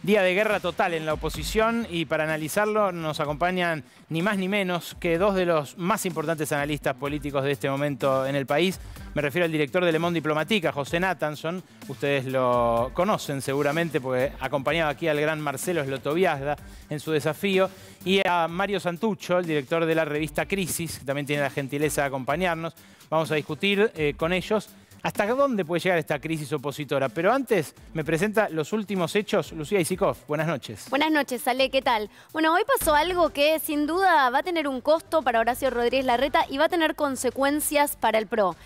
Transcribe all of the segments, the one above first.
Día de guerra total en la oposición y para analizarlo nos acompañan ni más ni menos que dos de los más importantes analistas políticos de este momento en el país. Me refiero al director de Le Monde Diplomatique, José Nathanson. Ustedes lo conocen seguramente porque acompañaba aquí al gran Marcelo Slotoviazda en su desafío. Y a Mario Santucho, el director de la revista Crisis, que también tiene la gentileza de acompañarnos. Vamos a discutir con ellos hasta dónde puede llegar esta crisis opositora. Pero antes me presenta los últimos hechos Lucía Isikoff. Buenas noches. Buenas noches, Ale, ¿qué tal? Bueno, hoy pasó algo que sin duda va a tener un costo para Horacio Rodríguez Larreta y va a tener consecuencias para el PRO.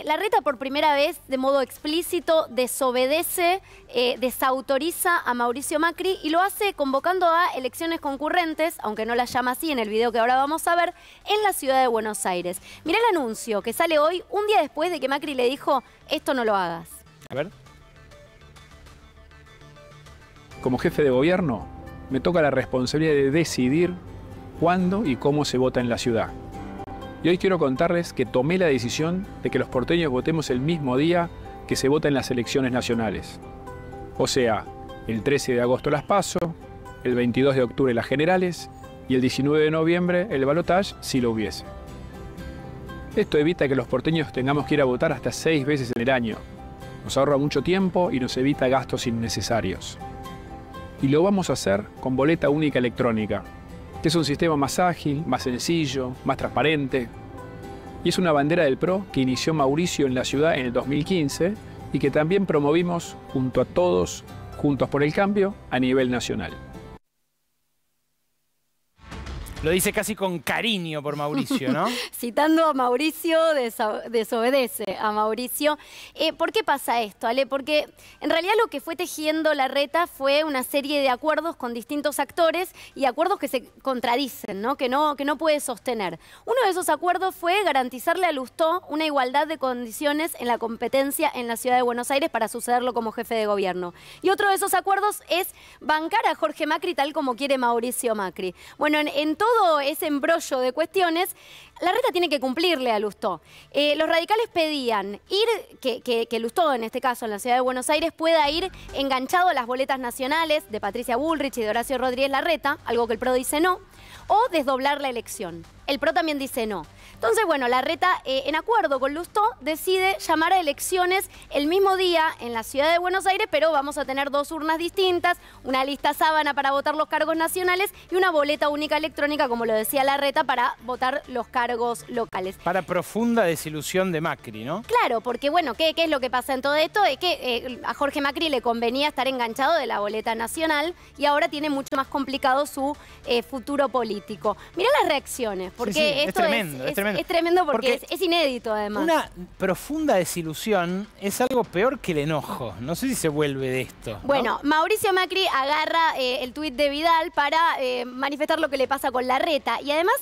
Larreta por primera vez, de modo explícito, desobedece, desautoriza a Mauricio Macri y lo hace convocando a elecciones concurrentes, aunque no las llama así en el video que ahora vamos a ver, en la ciudad de Buenos Aires. Mirá el anuncio que sale hoy, un día después de que Macri le dijo: esto no lo hagas. A ver. Como jefe de gobierno, me toca la responsabilidad de decidir cuándo y cómo se vota en la ciudad. Y hoy quiero contarles que tomé la decisión de que los porteños votemos el mismo día que se vota en las elecciones nacionales. O sea, el 13 de agosto las PASO, el 22 de octubre las generales y el 19 de noviembre el balotaje si lo hubiese. Esto evita que los porteños tengamos que ir a votar hasta 6 veces en el año. Nos ahorra mucho tiempo y nos evita gastos innecesarios. Y lo vamos a hacer con boleta única electrónica, que es un sistema más ágil, más sencillo, más transparente. Y es una bandera del PRO que inició Mauricio en la ciudad en el 2015 y que también promovimos junto a todos, Juntos por el Cambio, a nivel nacional. Lo dice casi con cariño por Mauricio, ¿no? Citando a Mauricio, desobedece a Mauricio. ¿Por qué pasa esto, Ale? Porque en realidad lo que fue tejiendo Larreta fue una serie de acuerdos con distintos actores y acuerdos que se contradicen, ¿no? Que no puede sostener. Uno de esos acuerdos fue garantizarle a Lustó una igualdad de condiciones en la competencia en la ciudad de Buenos Aires para sucederlo como jefe de gobierno. Y otro de esos acuerdos es bancar a Jorge Macri tal como quiere Mauricio Macri. Bueno, en todo ese embrollo de cuestiones, Larreta tiene que cumplirle a Lustó. Los radicales pedían que Lustó, en este caso en la ciudad de Buenos Aires, pueda ir enganchado a las boletas nacionales de Patricia Bullrich y de Horacio Rodríguez Larreta, algo que el PRO dice no, o desdoblar la elección. El PRO también dice no. Entonces, bueno, Larreta, en acuerdo con Lustó, decide llamar a elecciones el mismo día en la ciudad de Buenos Aires, pero vamos a tener 2 urnas distintas, una lista sábana para votar los cargos nacionales y una boleta única electrónica, como lo decía Larreta, para votar los cargos locales. Para profunda desilusión de Macri, ¿no? Claro, porque bueno, ¿qué es lo que pasa en todo esto? Es que a Jorge Macri le convenía estar enganchado de la boleta nacional y ahora tiene mucho más complicado su futuro político. Mirá las reacciones, porque sí, esto es tremendo. Es tremendo porque es inédito además. Una profunda desilusión es algo peor que el enojo. No sé si se vuelve de esto, ¿no? Bueno, Mauricio Macri agarra el tuit de Vidal para manifestar lo que le pasa con Larreta. Y además,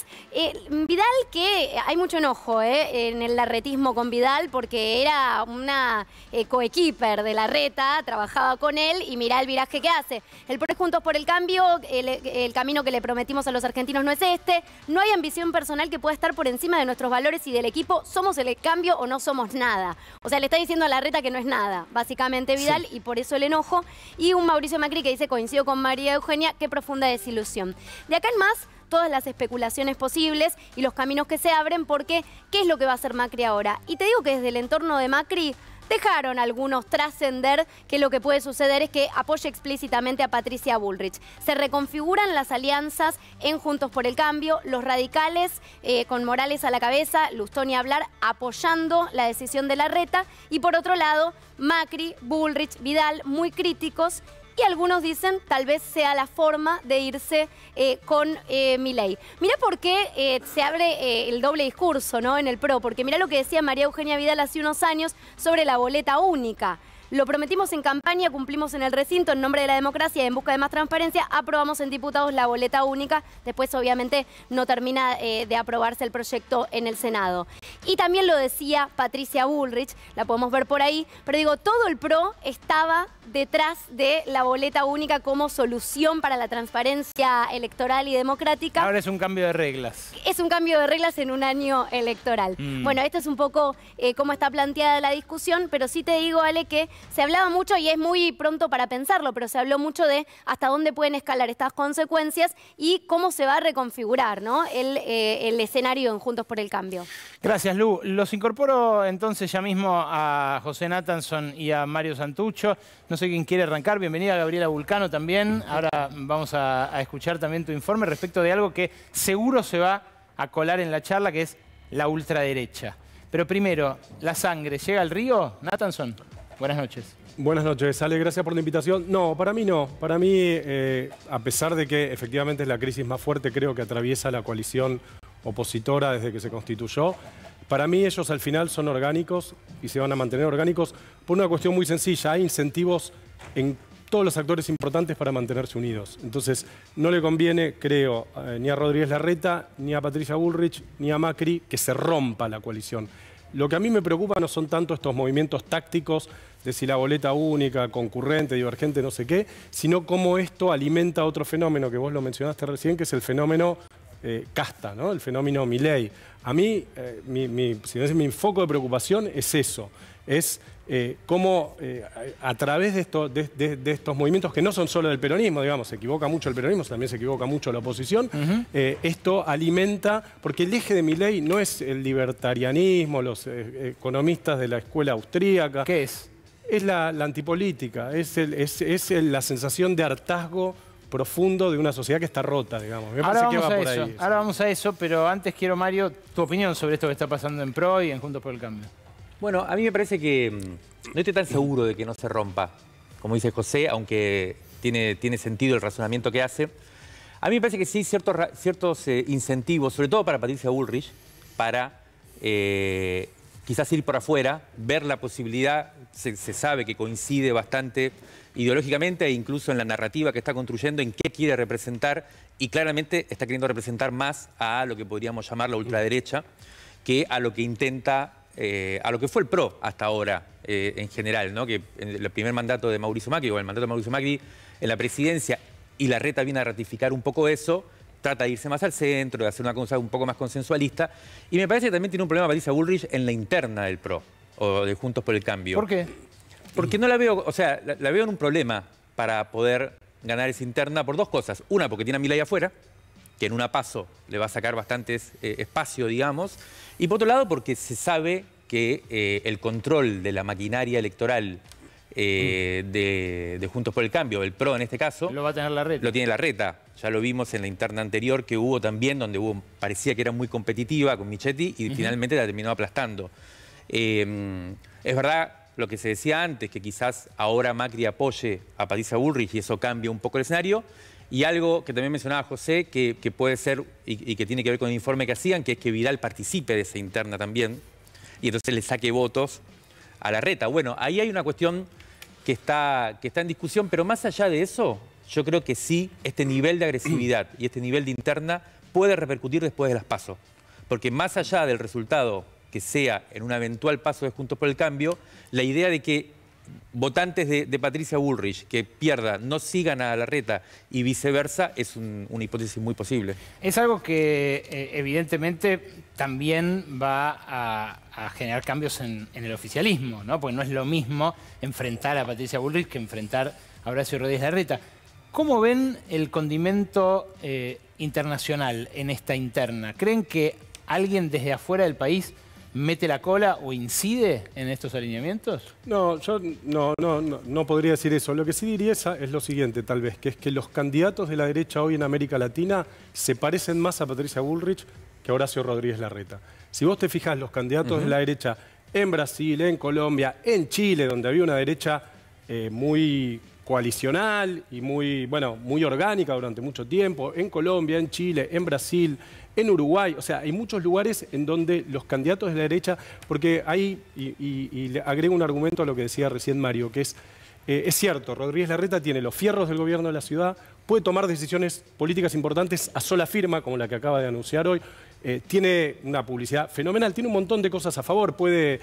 Vidal, que hay mucho enojo en el larretismo con Vidal porque era una coequiper de Larreta, trabajaba con él y mirá el viraje que hace. El PRO es Juntos por el Cambio, el camino que le prometimos a los argentinos no es este. No hay ambición personal que pueda estar por encima de nuestros valores y del equipo. Somos el cambio o no somos nada. O sea, le está diciendo a Larreta que no es nada, básicamente Vidal, sí. Y por eso el enojo. Y un Mauricio Macri que dice: coincido con María Eugenia, qué profunda desilusión. De acá en más, todas las especulaciones posibles y los caminos que se abren, porque ¿qué es lo que va a hacer Macri ahora? Y te digo que desde el entorno de Macri dejaron algunos trascender que lo que puede suceder es que apoye explícitamente a Patricia Bullrich. Se reconfiguran las alianzas en Juntos por el Cambio, los radicales con Morales a la cabeza, Lustó ni hablar, apoyando la decisión de Larreta, y por otro lado, Macri, Bullrich, Vidal, muy críticos. Y algunos dicen tal vez sea la forma de irse con Milei. Mirá por qué se abre el doble discurso, ¿no? En el PRO, porque mirá lo que decía María Eugenia Vidal hace unos años sobre la boleta única. Lo prometimos en campaña, cumplimos en el recinto, en nombre de la democracia y en busca de más transparencia, aprobamos en diputados la boleta única. Después, obviamente, no termina de aprobarse el proyecto en el Senado. Y también lo decía Patricia Bullrich, la podemos ver por ahí, pero digo, todo el PRO estaba detrás de la boleta única como solución para la transparencia electoral y democrática. Ahora es un cambio de reglas. Es un cambio de reglas en un año electoral. Bueno, esto es un poco cómo está planteada la discusión, pero sí te digo, Ale, que se hablaba mucho, y es muy pronto para pensarlo, pero se habló mucho de hasta dónde pueden escalar estas consecuencias y cómo se va a reconfigurar, ¿no?, el escenario en Juntos por el Cambio. Gracias, Lu. Los incorporo entonces ya mismo a José Nathanson y a Mario Santucho. No sé quién quiere arrancar. Bienvenida Gabriela Vulcano también. Ahora vamos a escuchar también tu informe respecto de algo que seguro se va a colar en la charla, que es la ultraderecha. Pero primero, ¿la sangre llega al río? Nathanson, buenas noches. Buenas noches, Ale, gracias por la invitación. No, para mí no. Para mí, a pesar de que efectivamente es la crisis más fuerte, creo que atraviesa la coalición opositora desde que se constituyó, para mí ellos al final son orgánicos y se van a mantener orgánicos por una cuestión muy sencilla. Hay incentivos en todos los actores importantes para mantenerse unidos. Entonces, no le conviene, creo, ni a Rodríguez Larreta, ni a Patricia Bullrich, ni a Macri que se rompa la coalición. Lo que a mí me preocupa no son tanto estos movimientos tácticos de si la boleta única, concurrente, divergente, no sé qué, sino cómo esto alimenta otro fenómeno que vos lo mencionaste recién, que es el fenómeno casta, ¿no? El fenómeno Milei. A mí, mi foco de preocupación es eso, es cómo a través de estos movimientos que no son solo del peronismo, digamos, se equivoca mucho el peronismo, también se equivoca mucho la oposición, esto alimenta, porque el eje de Milei no es el libertarianismo, los economistas de la escuela austríaca. ¿Qué es? Es la antipolítica, es la sensación de hartazgo profundo de una sociedad que está rota, digamos. Me parece que va por ahí. Ahora vamos a eso, pero antes quiero, Mario, tu opinión sobre esto que está pasando en PRO y en Juntos por el Cambio. Bueno, a mí me parece que no estoy tan seguro de que no se rompa, como dice José, aunque tiene sentido el razonamiento que hace. A mí me parece que sí hay ciertos incentivos, sobre todo para Patricia Bullrich, para quizás ir por afuera, ver la posibilidad, se sabe que coincide bastante ideológicamente e incluso en la narrativa que está construyendo, en qué quiere representar, y claramente está queriendo representar más a lo que podríamos llamar la ultraderecha que a lo que intenta, a lo que fue el PRO hasta ahora en general, ¿no? Que en el primer mandato de Mauricio Macri, o el mandato de Mauricio Macri en la presidencia, y Larreta viene a ratificar un poco eso, trata de irse más al centro, de hacer una cosa un poco más consensualista, y me parece que también tiene un problema Patricia Bullrich en la interna del PRO, o de Juntos por el Cambio. ¿Por qué? Porque no la veo, o sea, la veo en un problema para poder ganar esa interna por dos cosas. Una, porque tiene a Milei afuera, que en una PASO le va a sacar bastantes espacio, digamos. Y por otro lado, porque se sabe que el control de la maquinaria electoral de Juntos por el Cambio, el PRO en este caso, lo va a tener Larreta. Lo tiene Larreta. Ya lo vimos en la interna anterior que hubo también, donde parecía que era muy competitiva con Michetti y finalmente la terminó aplastando. Es verdad lo que se decía antes, que quizás ahora Macri apoye a Patricia Bullrich y eso cambia un poco el escenario. Y algo que también mencionaba José, que puede ser y que tiene que ver con el informe que hacían, que es que Vidal participe de esa interna también y entonces le saque votos a Larreta. Bueno, ahí hay una cuestión que está en discusión, pero más allá de eso, yo creo que sí, este nivel de agresividad y este nivel de interna puede repercutir después de las PASO. Porque más allá del resultado que sea en un eventual paso de Juntos por el Cambio, la idea de que votantes de Patricia Bullrich que pierdan no sigan a Larreta y viceversa es una hipótesis muy posible. Es algo que evidentemente también va a generar cambios en el oficialismo, ¿no? Porque no es lo mismo enfrentar a Patricia Bullrich que enfrentar a Horacio Rodríguez Larreta. ¿Cómo ven el condimento internacional en esta interna? ¿Creen que alguien desde afuera del país mete la cola o incide en estos alineamientos? No, yo no podría decir eso. Lo que sí diría es lo siguiente, tal vez, que es que los candidatos de la derecha hoy en América Latina se parecen más a Patricia Bullrich que a Horacio Rodríguez Larreta. Si vos te fijas, los candidatos de la derecha en Brasil, en Colombia, en Chile, donde había una derecha muy coalicional y muy orgánica durante mucho tiempo, en Colombia, en Chile, en Brasil, en Uruguay, o sea, hay muchos lugares en donde los candidatos de la derecha, porque hay, y le agrego un argumento a lo que decía recién Mario, que es Es cierto, Rodríguez Larreta tiene los fierros del gobierno de la ciudad, puede tomar decisiones políticas importantes a sola firma, como la que acaba de anunciar hoy. Tiene una publicidad fenomenal, tiene un montón de cosas a favor, puede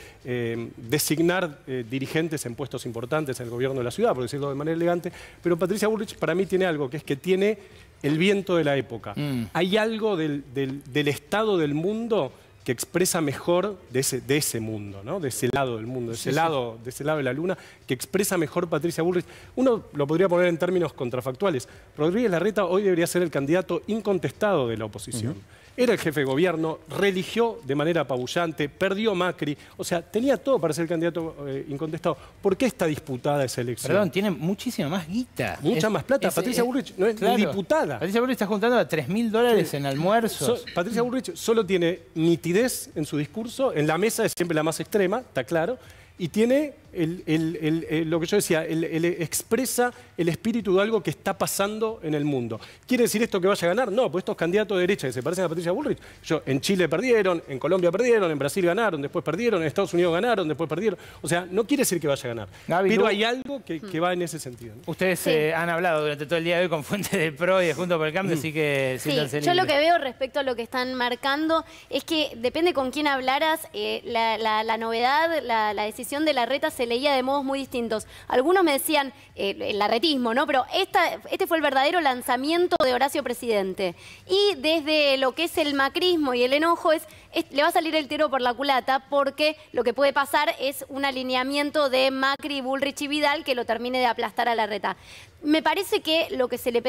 designar dirigentes en puestos importantes en el gobierno de la ciudad, por decirlo de manera elegante, pero Patricia Bullrich para mí tiene algo, que es que tiene el viento de la época. Hay algo del estado del mundo que expresa mejor de ese mundo, ¿no? De ese lado del mundo, de ese lado de la luna, que expresa mejor Patricia Bullrich. Uno lo podría poner en términos contrafactuales. Rodríguez Larreta hoy debería ser el candidato incontestado de la oposición. Era el jefe de gobierno, religió de manera apabullante, perdió Macri. O sea, tenía todo para ser el candidato incontestado. ¿Por qué está disputada esa elección? Perdón, tiene muchísima más guita. Mucha más plata. Patricia Bullrich no es ni diputada. Patricia Bullrich está juntando a $3.000 en almuerzos. Patricia Bullrich solo tiene nitidez en su discurso. En la mesa es siempre la más extrema, está claro. Y tiene lo que yo decía, expresa el espíritu de algo que está pasando en el mundo. ¿Quiere decir esto que vaya a ganar? No, pues estos candidatos de derecha que se parecen a Patricia Bullrich, en Chile perdieron, en Colombia perdieron, en Brasil ganaron, después perdieron, en Estados Unidos ganaron, después perdieron. O sea, no quiere decir que vaya a ganar. Gaby, pero hay algo que va en ese sentido, ¿no? Ustedes han hablado durante todo el día de hoy con fuentes del PRO y de Juntos por el Cambio, así que siéntanse yo libres. lo que veo respecto a lo que están marcando es que depende con quién hablaras, la novedad, la decisión de Larreta se leía de modos muy distintos. Algunos me decían el larretismo, ¿no? Pero este fue el verdadero lanzamiento de Horacio Presidente. Y desde lo que es el macrismo y el enojo le va a salir el tiro por la culata porque lo que puede pasar es un alineamiento de Macri, Bullrich y Vidal que lo termine de aplastar a Larreta. Me parece que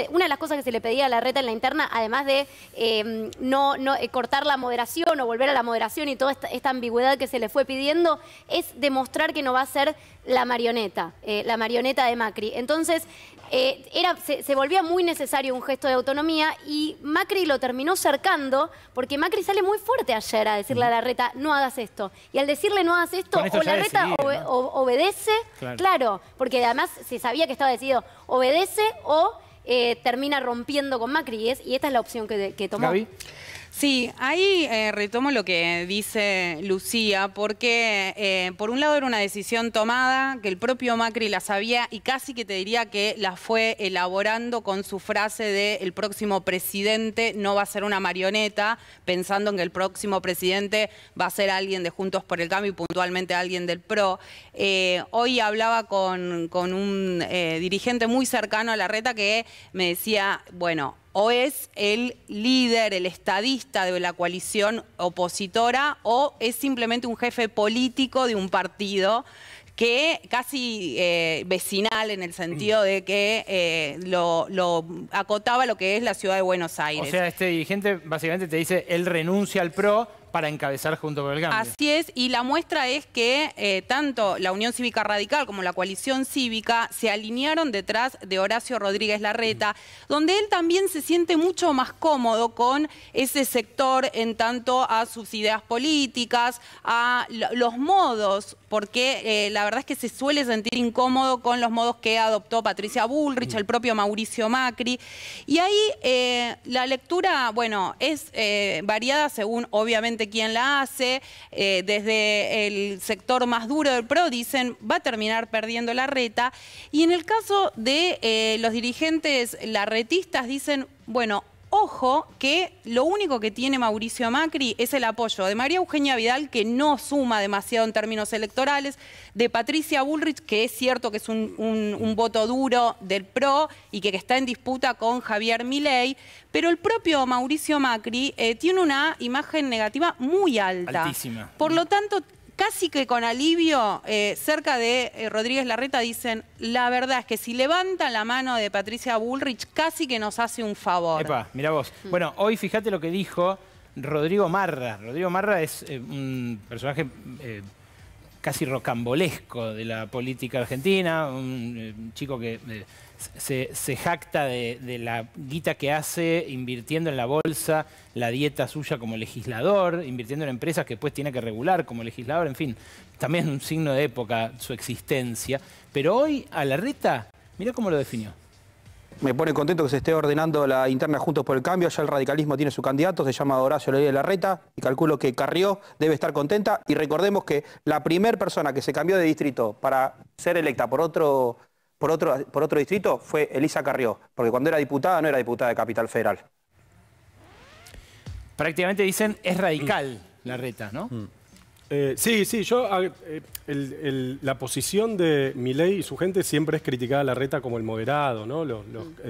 una de las cosas que se le pedía a Larreta en la interna, además de cortar la moderación o volver a la moderación y toda esta ambigüedad que se le fue pidiendo, es demostrar que no va a ser la marioneta de Macri. Entonces, se volvía muy necesario un gesto de autonomía y Macri lo terminó cercando porque Macri sale muy fuerte ayer a decirle a Larreta, no hagas esto. Y al decirle no hagas esto, o Larreta obedece, claro, porque además se sabía que estaba decidido, obedece o termina rompiendo con Macri y esta es la opción que tomó. ¿Gaby? Sí, ahí retomo lo que dice Lucía, porque por un lado era una decisión tomada, que el propio Macri la sabía y casi que te diría que la fue elaborando con su frase de el próximo presidente no va a ser una marioneta, pensando en que el próximo presidente va a ser alguien de Juntos por el Cambio y puntualmente alguien del PRO. Hoy hablaba con un dirigente muy cercano a Larreta que me decía, bueno, o es el líder, el estadista de la coalición opositora, o es simplemente un jefe político de un partido que casi vecinal en el sentido de que lo acotaba lo que es la ciudad de Buenos Aires. O sea, este dirigente básicamente te dice, él renuncia al PRO para encabezar Juntos por el Cambio. Así es, y la muestra es que tanto la Unión Cívica Radical como la Coalición Cívica se alinearon detrás de Horacio Rodríguez Larreta, donde él también se siente mucho más cómodo con ese sector en tanto a sus ideas políticas, a los modos, porque la verdad es que se suele sentir incómodo con los modos que adoptó Patricia Bullrich, el propio Mauricio Macri, y ahí la lectura, bueno, es variada según obviamente quién la hace. Desde el sector más duro del PRO dicen va a terminar perdiendo Larreta, y en el caso de los dirigentes larretistas dicen, bueno, ojo que lo único que tiene Mauricio Macri es el apoyo de María Eugenia Vidal, que no suma demasiado en términos electorales, de Patricia Bullrich, que es cierto que es un voto duro del PRO y que está en disputa con Javier Milei, pero el propio Mauricio Macri tiene una imagen negativa muy alta. Altísima. Por lo tanto, casi que con alivio, cerca de Rodríguez Larreta dicen, la verdad es que si levantan la mano de Patricia Bullrich, casi que nos hace un favor. Epa, mira vos. Bueno, hoy fíjate lo que dijo Rodrigo Marra. Rodrigo Marra es un personaje casi rocambolesco de la política argentina, un chico que se jacta de la guita que hace invirtiendo en la bolsa, la dieta suya como legislador, invirtiendo en empresas que después tiene que regular como legislador, en fin, también un signo de época su existencia. Pero hoy a Larreta, mirá cómo lo definió. Me pone contento que se esté ordenando la interna Juntos por el Cambio. Ya el radicalismo tiene su candidato, se llama Horacio Larreta, y calculo que Carrió debe estar contenta. Y recordemos que la primera persona que se cambió de distrito para ser electa por otro por otro distrito fue Elisa Carrió, porque cuando era diputada no era diputada de Capital Federal. Prácticamente dicen es radical Larreta, ¿no? Sí, la posición de Milei y su gente siempre es criticar a Larreta como el moderado, ¿no?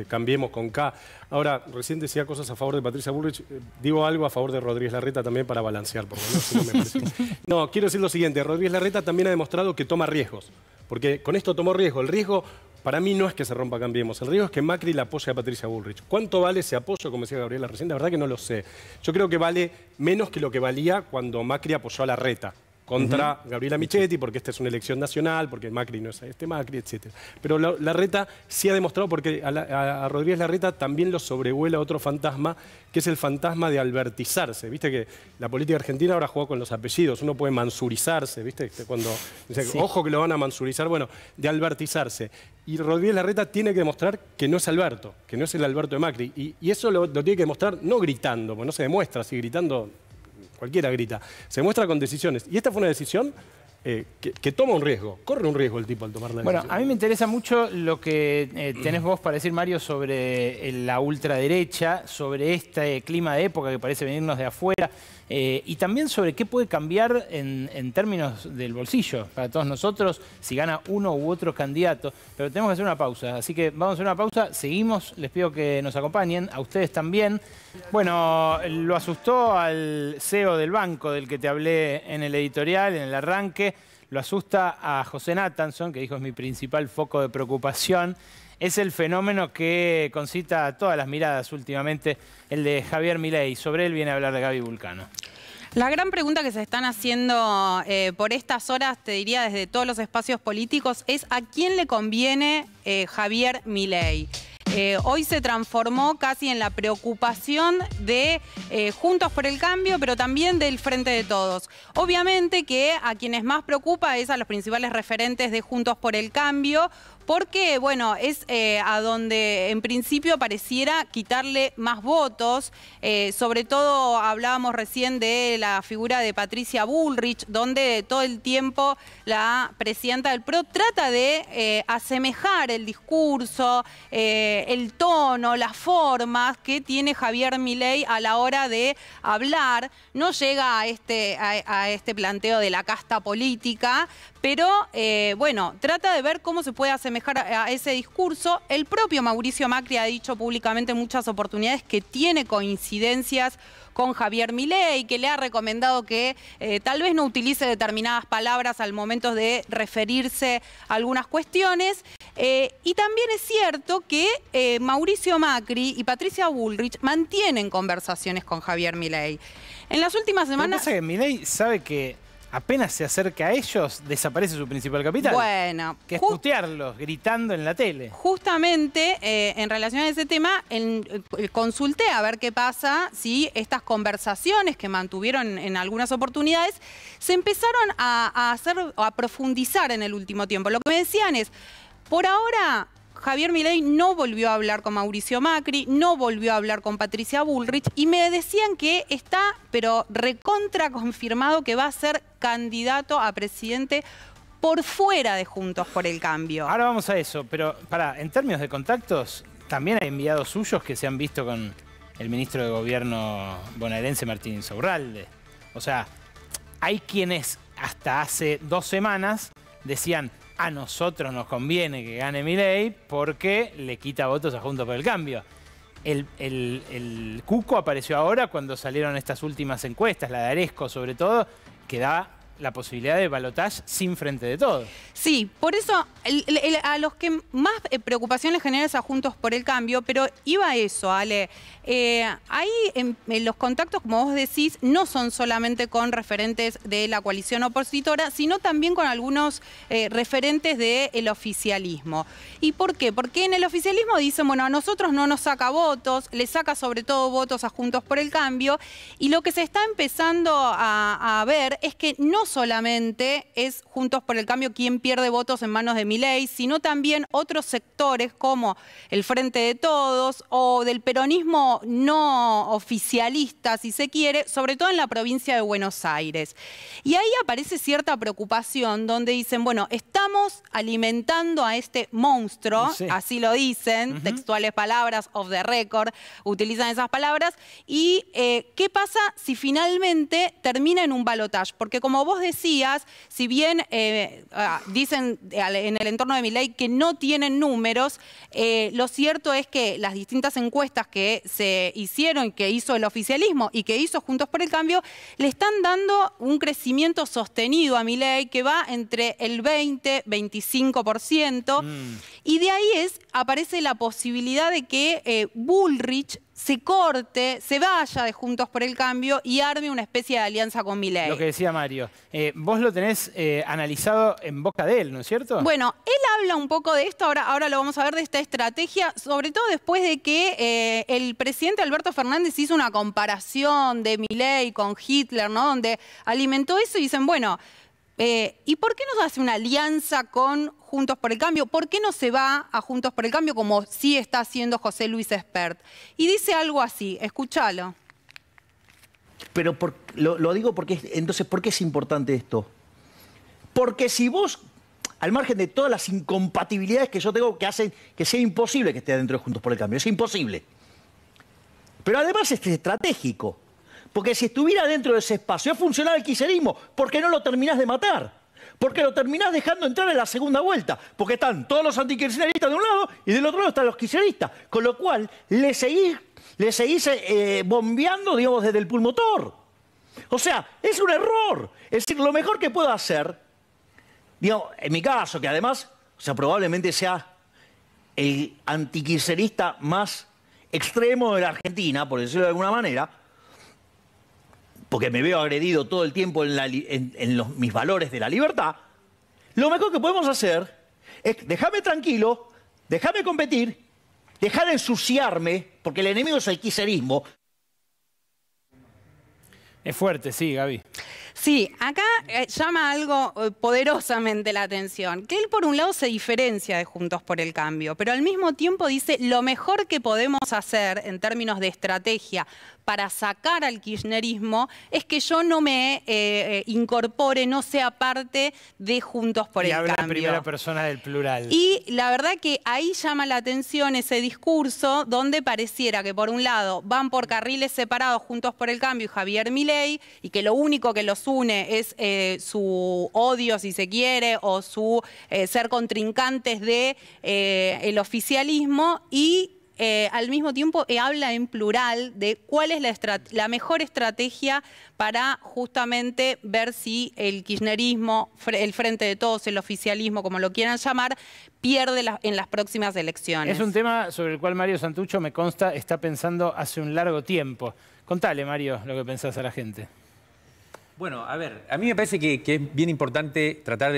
Cambiemos con K. Ahora, recién decía cosas a favor de Patricia Bullrich, digo algo a favor de Rodríguez Larreta también para balancear, porque no me parece. No, quiero decir lo siguiente, Rodríguez Larreta también ha demostrado que toma riesgos, porque con esto tomó riesgo. El riesgo para mí no es que se rompa Cambiemos, el riesgo es que Macri la apoye a Patricia Bullrich. ¿Cuánto vale ese apoyo, como decía Gabriela recién? La verdad que no lo sé. Yo creo que vale menos que lo que valía cuando Macri apoyó a Larreta contra Gabriela Michetti, porque esta es una elección nacional, porque Macri no es Macri, etc. Pero Larreta sí ha demostrado, porque a Rodríguez Larreta también lo sobrevuela otro fantasma, que es el fantasma de albertizarse. Viste que la política argentina ahora juega con los apellidos, uno puede mansurizarse, ¿viste? Cuando dice, sí, ojo que lo van a mansurizar, bueno, de albertizarse. Y Rodríguez Larreta tiene que demostrar que no es Alberto, que no es el Alberto de Macri. Y eso lo tiene que demostrar no gritando, porque no se demuestra así gritando. Cualquiera grita, se muestra con decisiones. Y esta fue una decisión que toma un riesgo, corre un riesgo el tipo al tomar la decisión. Bueno, a mí me interesa mucho lo que tenés vos para decir, Mario, sobre la ultraderecha, sobre este clima de época que parece venirnos de afuera, y también sobre qué puede cambiar en términos del bolsillo para todos nosotros si gana uno u otro candidato. Pero tenemos que hacer una pausa, así que vamos a hacer una pausa, seguimos, les pido que nos acompañen, a ustedes también. Bueno, lo asustó al CEO del banco del que te hablé en el editorial, en el arranque, lo asusta a José Nathanson, que dijo es mi principal foco de preocupación. Es el fenómeno que concita todas las miradas últimamente, el de Javier Milei. Sobre él viene a hablar de Gaby Vulcano. La gran pregunta que se están haciendo por estas horas, te diría desde todos los espacios políticos, es ¿a quién le conviene Javier Milei? Hoy se transformó casi en la preocupación de Juntos por el Cambio, pero también del Frente de Todos. Obviamente que a quienes más preocupa es a los principales referentes de Juntos por el Cambio, porque, bueno, es a donde en principio pareciera quitarle más votos. Sobre todo hablábamos recién de la figura de Patricia Bullrich, donde todo el tiempo la presidenta del PRO trata de asemejar el discurso, el tono, las formas que tiene Javier Milei a la hora de hablar. No llega a este planteo de la casta política, pero bueno, trata de ver cómo se puede asemejar a ese discurso. El propio Mauricio Macri ha dicho públicamente en muchas oportunidades que tiene coincidencias con Javier Milei, que le ha recomendado que tal vez no utilice determinadas palabras al momento de referirse a algunas cuestiones. Y también es cierto que Mauricio Macri y Patricia Bullrich mantienen conversaciones con Javier Milei. En las últimas semanas... Lo que pasa es que Milei sabe que apenas se acerca a ellos, desaparece su principal capital. Bueno, que es putearlos, gritando en la tele. Justamente, en relación a ese tema, consulté a ver qué pasa si estas conversaciones que mantuvieron en algunas oportunidades se empezaron a profundizar en el último tiempo. Lo que me decían es, por ahora Javier Milei no volvió a hablar con Mauricio Macri, no volvió a hablar con Patricia Bullrich y me decían que está, pero recontra confirmado que va a ser candidato a presidente por fuera de Juntos por el Cambio. Ahora vamos a eso, pero en términos de contactos, también hay enviados suyos que se han visto con el ministro de Gobierno bonaerense Martín Insaurralde. O sea, hay quienes hasta hace 2 semanas decían a nosotros nos conviene que gane Milei porque le quita votos a Juntos por el Cambio. El cuco apareció ahora cuando salieron estas últimas encuestas, la de Aresco sobre todo, que da la posibilidad de balotaje sin Frente de Todos. Sí, por eso a los que más preocupación les genera es a Juntos por el Cambio, pero iba a eso, Ale. Ahí en los contactos, como vos decís, no son solamente con referentes de la coalición opositora, sino también con algunos referentes del oficialismo. ¿Y por qué? Porque en el oficialismo dicen, bueno, a nosotros no nos saca votos, le saca sobre todo votos a Juntos por el Cambio, y lo que se está empezando a ver es que no solamente es Juntos por el Cambio quien pierde votos en manos de Milei, sino también otros sectores como el Frente de Todos o del peronismo no oficialista, si se quiere, sobre todo en la provincia de Buenos Aires. Y ahí aparece cierta preocupación donde dicen, bueno, estamos alimentando a este monstruo, sí, así lo dicen, textuales palabras, off the record, utilizan esas palabras, y ¿qué pasa si finalmente termina en un balotaje? Porque como vos decías, si bien dicen en el entorno de Milei que no tienen números, lo cierto es que las distintas encuestas que se hicieron, que hizo el oficialismo y que hizo Juntos por el Cambio, le están dando un crecimiento sostenido a Milei que va entre el 20-25%, y de ahí aparece la posibilidad de que Bullrich se corte, se vaya de Juntos por el Cambio y arme una especie de alianza con Milei. Lo que decía Mario. Vos lo tenés analizado en boca de él, ¿no es cierto? Bueno, él habla un poco de esto, ahora lo vamos a ver, de esta estrategia, sobre todo después de que el presidente Alberto Fernández hizo una comparación de Milei con Hitler, ¿no? Donde alimentó eso y dicen, bueno, ¿y por qué no hace una alianza con Juntos por el Cambio? ¿Por qué no se va a Juntos por el Cambio como sí está haciendo José Luis Espert? Y dice algo así, escúchalo. Pero lo digo porque, entonces, ¿por qué es importante esto? Porque si vos, al margen de todas las incompatibilidades que yo tengo que hacen que sea imposible que esté dentro de Juntos por el Cambio, es imposible. Pero además es estratégico. Porque si estuviera dentro de ese espacio, es funcional el kirchnerismo. ¿Por qué no lo terminás de matar? Porque lo terminás dejando entrar en la segunda vuelta. Porque están todos los antikirchneristas de un lado y del otro lado están los kirchneristas. Con lo cual, le seguís bombeando, digamos, desde el pulmotor. O sea, es un error. Es decir, lo mejor que puedo hacer, digamos, en mi caso, que además, o sea, probablemente sea el antikirchnerista más extremo de la Argentina, por decirlo de alguna manera, porque me veo agredido todo el tiempo en mis valores de la libertad, lo mejor que podemos hacer es dejarme tranquilo, dejarme competir, dejar de ensuciarme, porque el enemigo es el kirchnerismo. Es fuerte, sí, Gaby. Sí, acá llama algo poderosamente la atención, que él por un lado se diferencia de Juntos por el Cambio, pero al mismo tiempo dice lo mejor que podemos hacer en términos de estrategia para sacar al kirchnerismo es que yo no me incorpore, no sea parte de Juntos por el Cambio. Y habla en primera persona del plural. Y la verdad que ahí llama la atención ese discurso donde pareciera que por un lado van por carriles separados Juntos por el Cambio y Javier Milei, y que lo único que los une es su odio, si se quiere, o su ser contrincantes de el oficialismo, y al mismo tiempo habla en plural de cuál es la mejor estrategia para justamente ver si el kirchnerismo, el Frente de Todos, el oficialismo, como lo quieran llamar, pierde en las próximas elecciones. Es un tema sobre el cual Mario Santucho, me consta, está pensando hace un largo tiempo. Contale, Mario, lo que pensás a la gente. Bueno, a ver, a mí me parece que es bien importante tratar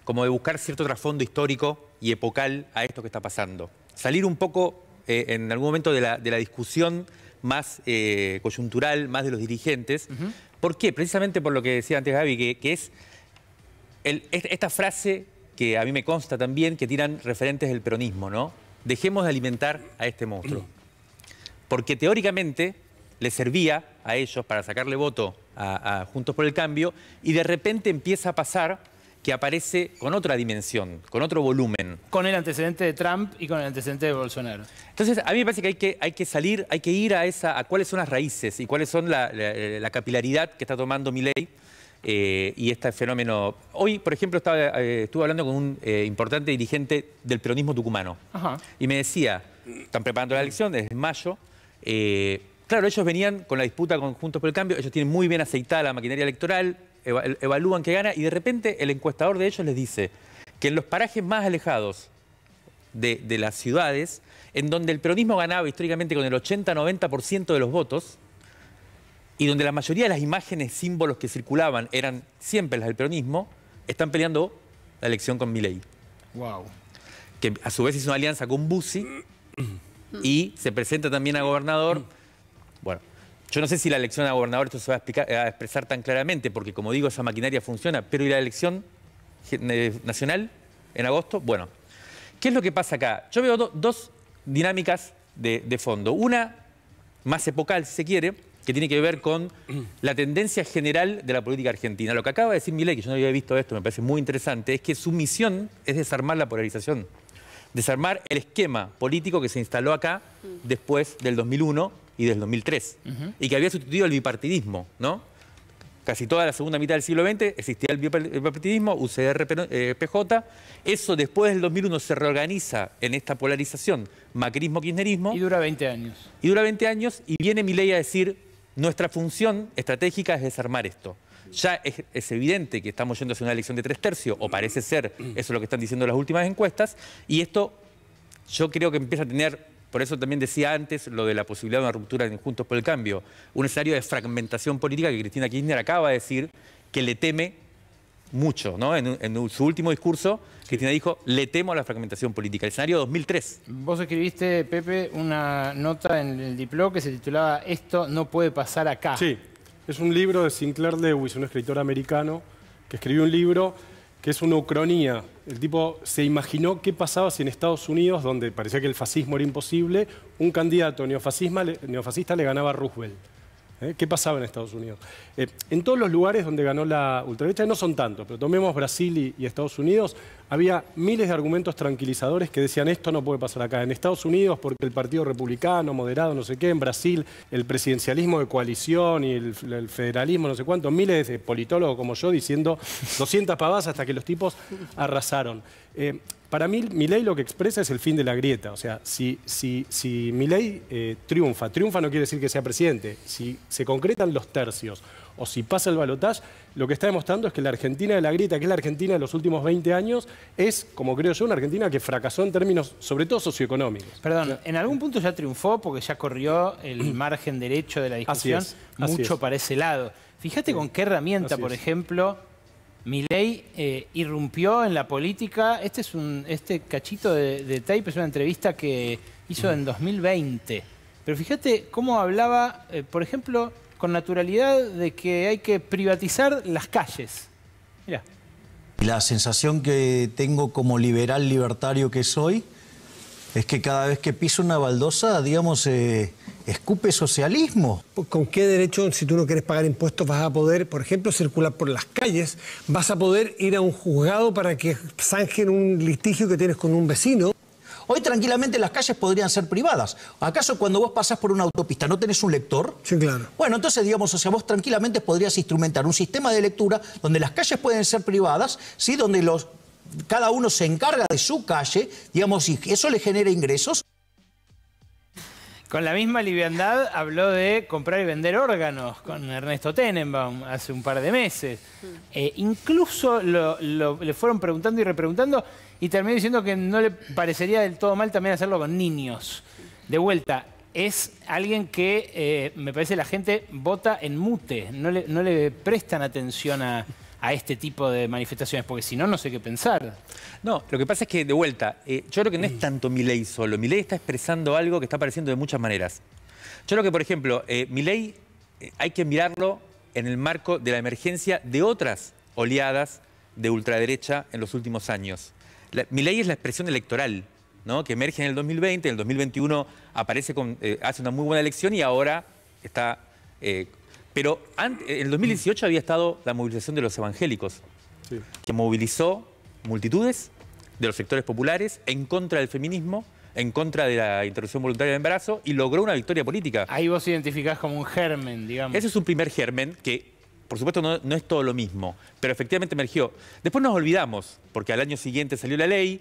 como de buscar cierto trasfondo histórico y epocal a esto que está pasando. Salir un poco en algún momento de la discusión más coyuntural, más de los dirigentes. ¿Por qué? Precisamente por lo que decía antes Gaby, que es esta frase que a mí me consta también, que tiran referentes del peronismo, ¿no? Dejemos de alimentar a este monstruo. Porque teóricamente les servía a ellos para sacarle voto a Juntos por el Cambio, y de repente empieza a pasar que aparece con otra dimensión, con otro volumen. Con el antecedente de Trump y con el antecedente de Bolsonaro. Entonces, a mí me parece que hay que salir, hay que ir a cuáles son las raíces y cuáles son la capilaridad que está tomando Milei y este fenómeno. Hoy, por ejemplo, estuve hablando con un importante dirigente del peronismo tucumano. Ajá. Y me decía, están preparando la elección desde mayo. Claro, ellos venían con la disputa con Juntos por el Cambio, ellos tienen muy bien aceitada la maquinaria electoral, evalúan que gana, y de repente el encuestador de ellos les dice que en los parajes más alejados de las ciudades, en donde el peronismo ganaba históricamente con el 80-90% de los votos, y donde la mayoría de las imágenes, símbolos que circulaban eran siempre las del peronismo, están peleando la elección con Milei. Wow. Que a su vez hizo una alianza con Bussi y se presenta también a gobernador. Bueno, Yo no sé si la elección a gobernador esto se va a expresar tan claramente, porque como digo, esa maquinaria funciona, pero ¿y la elección nacional en agosto? Bueno, ¿qué es lo que pasa acá? Yo veo dos dinámicas de fondo. Una más epocal, si se quiere, que tiene que ver con la tendencia general de la política argentina. Lo que acaba de decir Milei, que yo no había visto esto, me parece muy interesante, es que su misión es desarmar la polarización, desarmar el esquema político que se instaló acá después del 2001 y del 2003, y que había sustituido el bipartidismo, ¿no? Casi toda la segunda mitad del siglo XX existía el bipartidismo, UCR-PJ. Eso después del 2001 se reorganiza en esta polarización macrismo-kirchnerismo. Y dura 20 años. Y dura 20 años y viene Milei a decir, nuestra función estratégica es desarmar esto. Ya es evidente que estamos yendo hacia una elección de 3/3, o parece ser, eso es lo que están diciendo las últimas encuestas, y esto yo creo que empieza a tener, por eso también decía antes lo de la posibilidad de una ruptura en Juntos por el Cambio, un escenario de fragmentación política que Cristina Kirchner acaba de decir que le teme mucho, ¿no? En su último discurso, Cristina dijo, le temo a la fragmentación política. El escenario 2003. Vos escribiste, Pepe, una nota en el Diplo que se titulaba Esto no puede pasar acá. Sí, es un libro de Sinclair Lewis, un escritor americano, que escribió un libro que es una ucronía. El tipo se imaginó qué pasaba si en Estados Unidos, donde parecía que el fascismo era imposible, un candidato neofascista le ganaba a Roosevelt. ¿Qué pasaba en Estados Unidos? En todos los lugares donde ganó la ultraderecha, no son tantos, pero tomemos Brasil y Estados Unidos, había miles de argumentos tranquilizadores que decían esto no puede pasar acá. En Estados Unidos, porque el Partido Republicano, moderado, no sé qué, en Brasil, el presidencialismo de coalición y el federalismo, no sé cuánto, miles de politólogos como yo diciendo 200 pavadas hasta que los tipos arrasaron. Para mí, Milei lo que expresa es el fin de la grieta. O sea, si Milei triunfa no quiere decir que sea presidente. Si se concretan los tercios o si pasa el balotaje, lo que está demostrando es que la Argentina de la grieta, que es la Argentina de los últimos 20 años, es, como creo yo, una Argentina que fracasó en términos, sobre todo, socioeconómicos. Perdón, en algún punto ya triunfó porque ya corrió el margen derecho de la discusión mucho para ese lado. Fíjate con qué herramienta, por ejemplo, Milei irrumpió en la política. Este cachito de tape es una entrevista que hizo en 2020. Pero fíjate cómo hablaba, por ejemplo, con naturalidad de que hay que privatizar las calles. Mirá. La sensación que tengo como liberal libertario que soy es que cada vez que piso una baldosa, digamos, escupe socialismo. ¿Con qué derecho, si tú no quieres pagar impuestos, vas a poder, por ejemplo, circular por las calles? ¿Vas a poder ir a un juzgado para que zanjen un litigio que tienes con un vecino? Hoy tranquilamente las calles podrían ser privadas. ¿Acaso cuando vos pasás por una autopista no tenés un lector? Sí, claro. Bueno, entonces, digamos, o sea, vos tranquilamente podrías instrumentar un sistema de lectura donde las calles pueden ser privadas, ¿sí? Donde cada uno se encarga de su calle, digamos, y eso le genera ingresos. Con la misma liviandad habló de comprar y vender órganos con Ernesto Tenenbaum hace un par de meses. Incluso le fueron preguntando y repreguntando y terminó diciendo que no le parecería del todo mal también hacerlo con niños. De vuelta, es alguien que me parece la gente vota en mute, no le prestan atención a este tipo de manifestaciones, porque si no, no sé qué pensar. No, lo que pasa es que, de vuelta, yo creo que no es tanto Milei solo. Milei está expresando algo que está apareciendo de muchas maneras. Yo creo que, por ejemplo, Milei hay que mirarlo en el marco de la emergencia de otras oleadas de ultraderecha en los últimos años. Milei es la expresión electoral, ¿no? Que emerge en el 2020, en el 2021 aparece hace una muy buena elección y ahora está... pero en el 2018 había estado la movilización de los evangélicos, que movilizó multitudes de los sectores populares en contra del feminismo, en contra de la interrupción voluntaria del embarazo y logró una victoria política. Ahí vos identificás como un germen, digamos. Ese es un primer germen que, por supuesto, no es todo lo mismo, pero efectivamente emergió. Después nos olvidamos, porque al año siguiente salió la ley,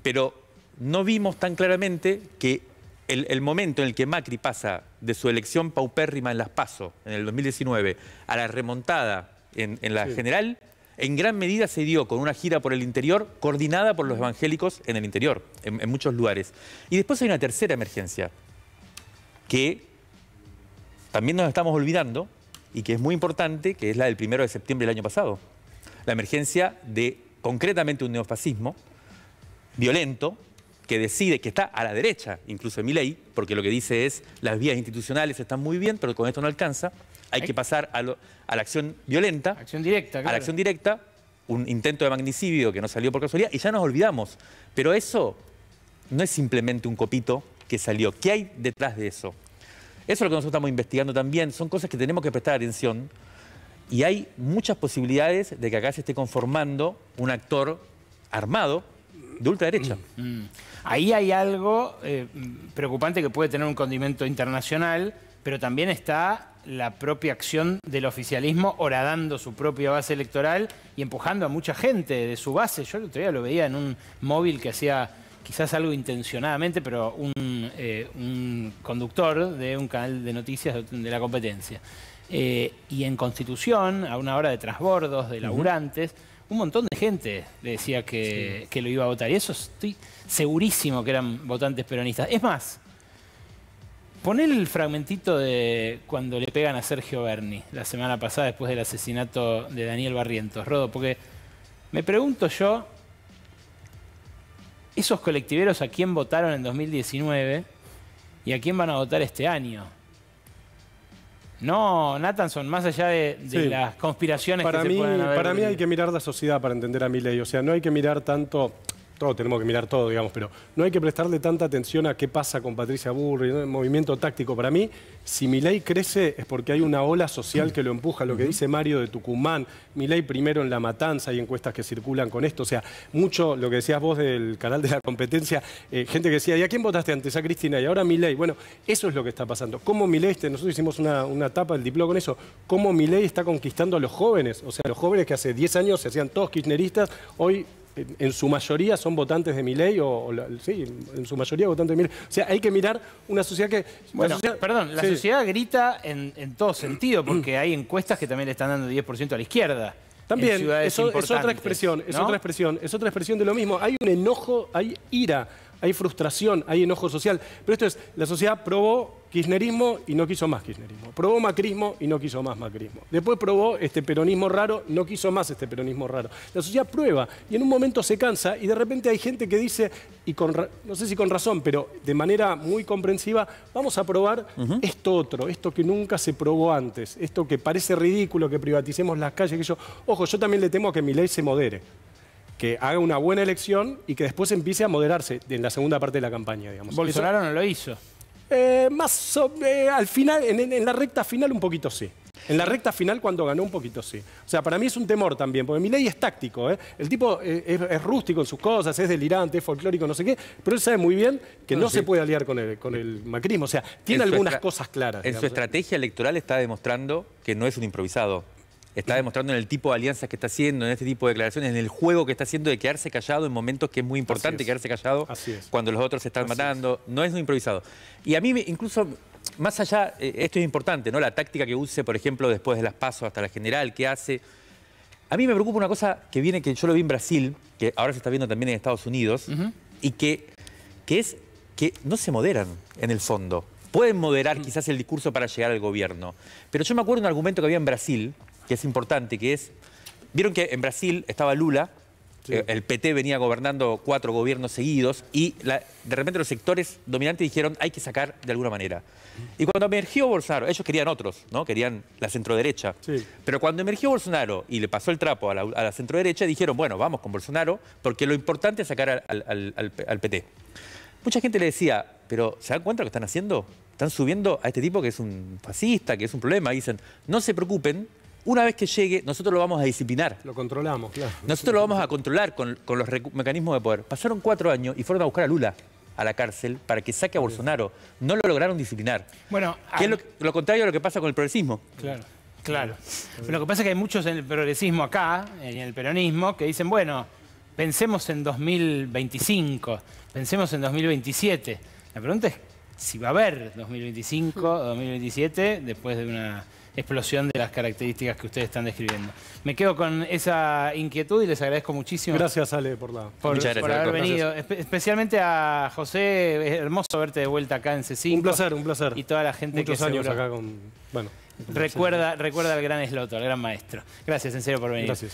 pero no vimos tan claramente que el momento en el que Macri pasa de su elección paupérrima en las PASO, en el 2019, a la remontada en la general, en gran medida se dio con una gira por el interior, coordinada por los evangélicos en el interior, en muchos lugares. Y después hay una tercera emergencia, que también nos estamos olvidando, y que es muy importante, que es la del 1 de septiembre del año pasado. La emergencia de, concretamente, un neofascismo violento, que decide, que está a la derecha incluso de Milei, porque lo que dice es las vías institucionales están muy bien, pero con esto no alcanza, hay que pasar a la acción violenta, acción directa, claro. a la acción directa, un intento de magnicidio que no salió por casualidad, y ya nos olvidamos. Pero eso no es simplemente un copito que salió. ¿Qué hay detrás de eso? Eso es lo que nosotros estamos investigando también, son cosas que tenemos que prestar atención, y hay muchas posibilidades de que acá se esté conformando un actor armado de ultraderecha. Ahí hay algo preocupante que puede tener un condimento internacional, pero también está la propia acción del oficialismo horadando su propia base electoral y empujando a mucha gente de su base. Yo el otro día lo veía en un móvil que hacía quizás algo intencionadamente, pero un conductor de un canal de noticias de la competencia. Y en Constitución, a una hora de trasbordos, de laburantes, un montón de gente le decía que lo iba a votar. Y eso estoy segurísimo que eran votantes peronistas. Es más, poné el fragmentito de cuando le pegan a Sergio Berni la semana pasada después del asesinato de Daniel Barrientos, Rodo, porque me pregunto yo, esos colectiveros a quién votaron en 2019 y a quién van a votar este año. No, Nathanson, más allá de las conspiraciones que se pueden haber... Para mí hay que mirar la sociedad para entender a Milei. O sea, no hay que mirar tanto... Todos tenemos que mirar todo, digamos, pero no hay que prestarle tanta atención a qué pasa con Patricia Bullrich, ¿no? El movimiento táctico. Para mí, si Milei crece es porque hay una ola social que lo empuja. Lo que dice Mario de Tucumán, Milei primero en La Matanza, hay encuestas que circulan con esto. O sea, mucho lo que decías vos del canal de la competencia, gente que decía, ¿y a quién votaste antes? A Cristina y ahora Milei. Bueno, eso es lo que está pasando. ¿Cómo Milei, nosotros hicimos una tapa del diploma con eso, cómo Milei está conquistando a los jóvenes? O sea, los jóvenes que hace 10 años se hacían todos kirchneristas, hoy... en su mayoría son votantes de Milei, sí, en su mayoría votantes de Milei. O sea, hay que mirar una sociedad que... Bueno, la sociedad grita en todo sentido, porque hay encuestas que también le están dando 10% a la izquierda. También, es otra expresión, es otra expresión de lo mismo. Hay un enojo, hay ira, hay frustración, hay enojo social. Pero esto es, la sociedad probó kirchnerismo y no quiso más kirchnerismo. Probó macrismo y no quiso más macrismo. Después probó este peronismo raro, no quiso más este peronismo raro. La sociedad prueba y en un momento se cansa y de repente hay gente que dice, y no sé si con razón, pero de manera muy comprensiva, vamos a probar esto otro, esto que nunca se probó antes, esto que parece ridículo, que privaticemos las calles, que yo... Ojo, yo también le temo a que Milei se modere, que haga una buena elección y que después empiece a moderarse en la segunda parte de la campaña, digamos. Bolsonaro no lo hizo. Al final, en la recta final un poquito sí. En la recta final cuando ganó un poquito sí. O sea, para mí es un temor también, porque Milei es táctico, ¿eh? El tipo es rústico en sus cosas, es delirante, es folclórico, no sé qué, pero él sabe muy bien que no se puede aliar con el macrismo. O sea, tiene algunas cosas claras. En su estrategia electoral está demostrando que no es un improvisado. Está demostrando en el tipo de alianzas que está haciendo, en este tipo de declaraciones, en el juego que está haciendo de quedarse callado en momentos que es muy importante quedarse callado cuando los otros se están matando. No es un improvisado. Y a mí incluso, más allá, esto es importante, ¿no? La táctica que use, por ejemplo, después de las PASO hasta la general, que hace. A mí me preocupa una cosa que viene, que yo lo vi en Brasil, que ahora se está viendo también en Estados Unidos, y que es que no se moderan en el fondo. Pueden moderar quizás el discurso para llegar al gobierno. Pero yo me acuerdo de un argumento que había en Brasil, que es importante, que es... Vieron que en Brasil estaba Lula, el PT venía gobernando 4 gobiernos seguidos y de repente los sectores dominantes dijeron hay que sacar de alguna manera. Y cuando emergió Bolsonaro, ellos querían otros, ¿no? Querían la centroderecha. Pero cuando emergió Bolsonaro y le pasó el trapo a la centroderecha, dijeron, bueno, vamos con Bolsonaro porque lo importante es sacar al PT. Mucha gente le decía, pero ¿se dan cuenta de lo que están haciendo? Están subiendo a este tipo que es un fascista, que es un problema. Y dicen, no se preocupen, una vez que llegue, nosotros lo vamos a disciplinar. Lo controlamos, claro. Nosotros lo vamos a controlar con los mecanismos de poder. Pasaron 4 años y fueron a buscar a Lula a la cárcel para que saque a Bolsonaro. No lo lograron disciplinar. Bueno, que es lo contrario a lo que pasa con el progresismo. Claro. Pero lo que pasa es que hay muchos en el progresismo acá, en el peronismo, que dicen, bueno, pensemos en 2025, pensemos en 2027. La pregunta es si va a haber 2025 o 2027 después de una explosión de las características que ustedes están describiendo. Me quedo con esa inquietud y les agradezco muchísimo. Gracias, Ale, por haber venido. Especialmente a José, es hermoso verte de vuelta acá en C5. Un placer. Y toda la gente muchos que años acá con... Bueno. Recuerda al gran Esloto, al gran maestro. Gracias, en serio, por venir. Gracias.